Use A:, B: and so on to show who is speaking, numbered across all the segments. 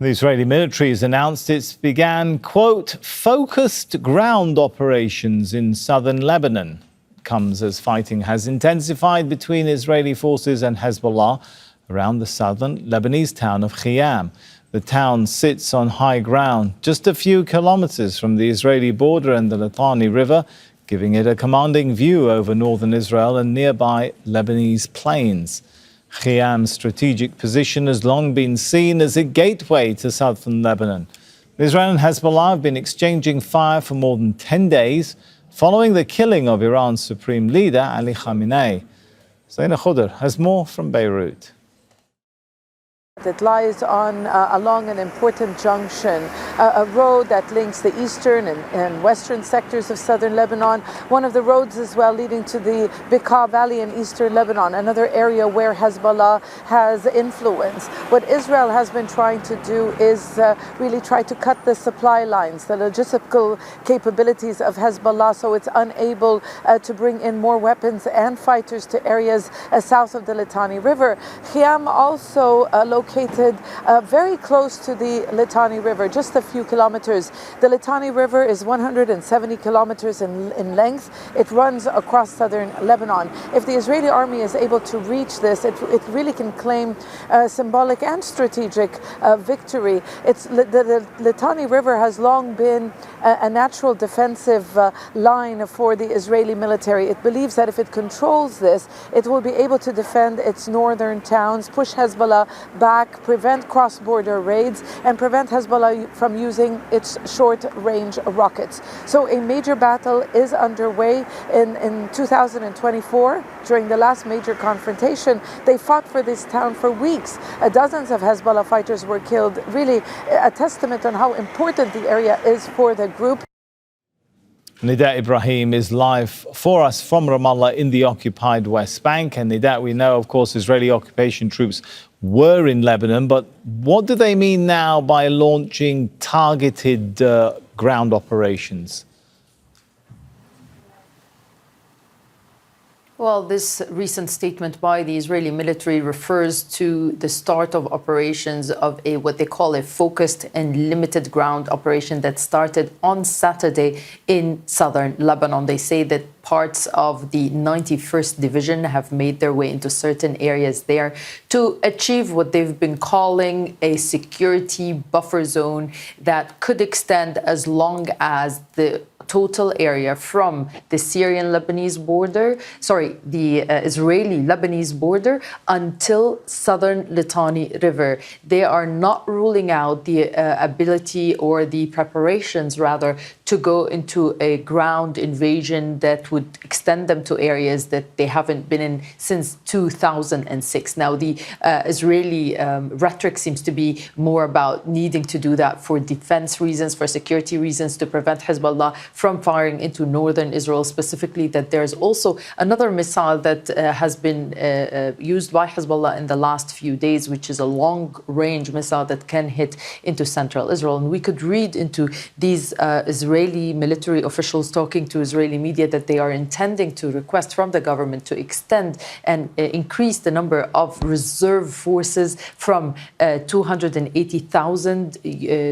A: The Israeli military has announced it began, quote, focused ground operations in southern Lebanon. It comes as fighting has intensified between Israeli forces and Hezbollah around the southern Lebanese town of Khiam. The town sits on high ground, just a few kilometres from the Israeli border and the Litani River, giving it a commanding view over northern Israel and nearby Lebanese plains. Khiam's strategic position has long been seen as a gateway to southern Lebanon. Israel and Hezbollah have been exchanging fire for more than 10 days following the killing of Iran's supreme leader, Ali Khamenei. Zeina Khodr has more from Beirut.
B: It lies along an important junction, a road that links the eastern and western sectors of southern Lebanon, one of the roads as well leading to the Bekaa Valley in eastern Lebanon, another area where Hezbollah has influence. What Israel has been trying to do is really try to cut the supply lines, the logistical capabilities of Hezbollah, so it's unable to bring in more weapons and fighters to areas south of the Litani River. Khiam also located very close to the Litani River, just a few kilometers. The Litani River is 170 kilometers in length. It runs across southern Lebanon. If the Israeli army is able to reach this, it really can claim symbolic and strategic victory. The Litani River has long been a natural defensive line for the Israeli military. It believes that if it controls this, it will be able to defend its northern towns, push Hezbollah back, prevent cross-border raids, and prevent Hezbollah from using its short-range rockets. So a major battle is underway in 2024. During the last major confrontation, they fought for this town for weeks. Dozens of Hezbollah fighters were killed, really a testament on how important the area is for the group.
A: Nida Ibrahim is live for us from Ramallah in the occupied West Bank. And Nida, we know, of course, Israeli occupation troops were in Lebanon, but what do they mean now by launching targeted ground operations?
C: Well, this recent statement by the Israeli military refers to the start of operations of what they call a focused and limited ground operation that started on Saturday in southern Lebanon. They say that parts of the 91st Division have made their way into certain areas there to achieve what they've been calling a security buffer zone that could extend as long as the total area from the the Israeli-Lebanese border until southern Litani River. They are not ruling out the ability or the preparations, rather, to go into a ground invasion that would extend them to areas that they haven't been in since 2006. Now, the Israeli rhetoric seems to be more about needing to do that for defense reasons, for security reasons, to prevent Hezbollah from firing into northern Israel, specifically that there's also another missile that has been used by Hezbollah in the last few days, which is a long-range missile that can hit into central Israel. And we could read into these Israeli military officials talking to Israeli media that they are intending to request from the government to extend and increase the number of reserve forces from 280,000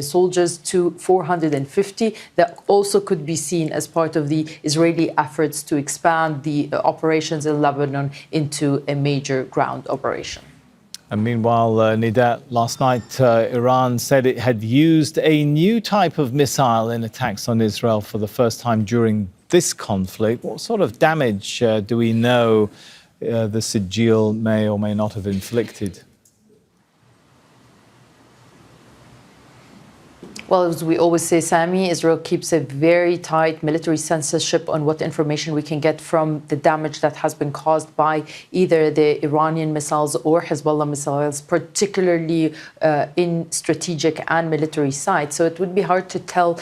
C: soldiers to 450. That also could be seen as part of the Israeli efforts to expand the operations in Lebanon into a major ground operation.
A: And meanwhile, Nida, last night Iran said it had used a new type of missile in attacks on Israel for the first time during this conflict. What sort of damage do we know the sigil may or may not have inflicted?
C: Well, as we always say, Sami, Israel keeps a very tight military censorship on what information we can get from the damage that has been caused by either the Iranian missiles or Hezbollah missiles, particularly in strategic and military sites. So it would be hard to tell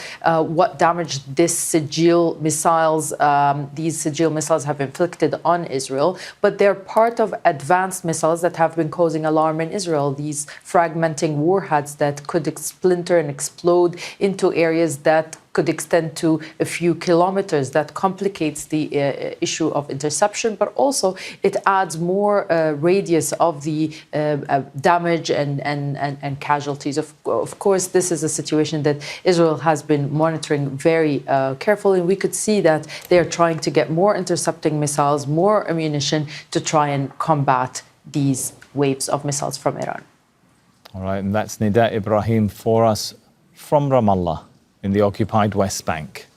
C: what damage these sigil missiles have inflicted on Israel, but they're part of advanced missiles that have been causing alarm in Israel, these fragmenting warheads that could splinter and explode into areas that could extend to a few kilometers. That complicates the issue of interception, but also it adds more radius of the damage and casualties. Of course, this is a situation that Israel has been monitoring very carefully. We could see that they are trying to get more intercepting missiles, more ammunition to try and combat these waves of missiles from Iran.
A: All right, and that's Nida Ibrahim for us from Ramallah in the occupied West Bank.